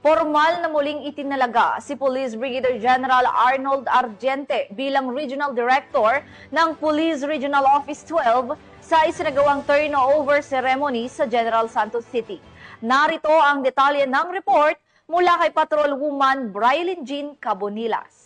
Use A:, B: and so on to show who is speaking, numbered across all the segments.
A: Formal na muling itinalaga si Police Brigadier General Arnold Argente bilang Regional Director ng Police Regional Office 12 sa isinagawang turnover ceremony sa General Santos City. Narito ang detalye ng report mula kay Patrol Woman Brailyn Jean Cabonilas.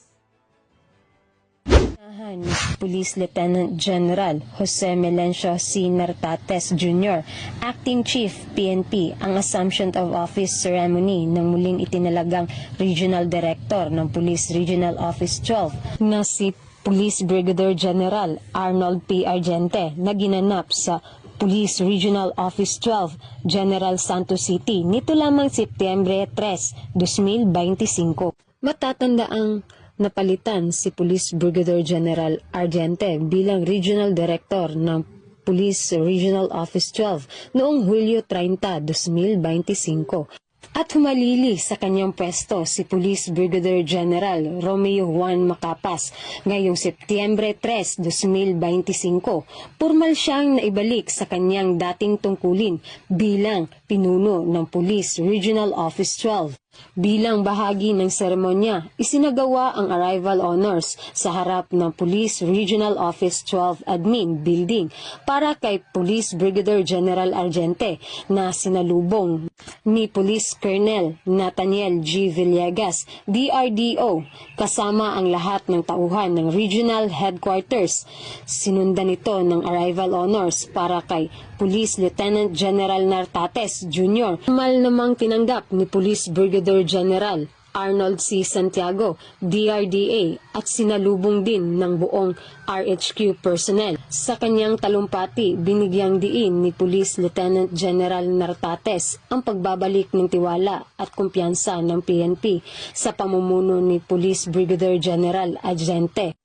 B: Police Lieutenant General Jose Melencio C. Nartates Jr., Acting Chief PNP, ang Assumption of Office Ceremony ng muling itinalagang Regional Director ng Police Regional Office 12 na si Police Brigadier General Arnold P. Argente na ginanap sa Police Regional Office 12, General Santos City nito lamang Setyembre 3, 2025. Matatandaang napalitan si Police Brigadier General Argente bilang Regional Director ng Police Regional Office 12 noong Hulyo 30, 2025. At humalili sa kanyang pwesto si Police Brigadier General Romeo Juan Macapas ngayong Setyembre 3, 2025. Formal siyang naibalik sa kanyang dating tungkulin bilang pinuno ng Police Regional Office 12. Bilang bahagi ng seremonya, isinagawa ang arrival honors sa harap ng Police Regional Office 12 Admin Building para kay Police Brigadier General Argente na sinalubong ni Police Colonel Nathaniel G. Villegas, DRDO, kasama ang lahat ng tauhan ng Regional Headquarters. Sinundan ito ng arrival honors para kay Police Lieutenant General Nartates Jr. Formal namang tinanggap ni Police Brigadier General Arnold C. Santiago, DRDA, at sinalubong din ng buong RHQ personnel. Sa kanyang talumpati, binigyang diin ni Police Lieutenant General Nartates ang pagbabalik ng tiwala at kumpiyansa ng PNP sa pamumuno ni Police Brigadier General Argente.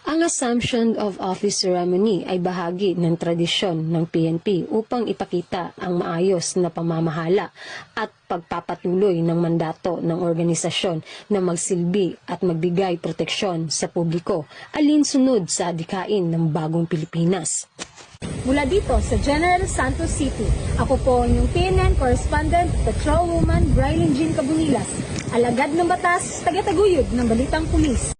B: Ang Assumption of Office Ceremony ay bahagi ng tradisyon ng PNP upang ipakita ang maayos na pamamahala at pagpapatuloy ng mandato ng organisasyon na magsilbi at magbigay proteksyon sa publiko alinsunod sa adhikain ng bagong Pilipinas.
C: Mula dito sa General Santos City, ako po ang inyong PNN Correspondent, Patrol Woman Brailyn Jean Cabonilas, alagad ng batas, tagataguyod ng Balitang Pulis.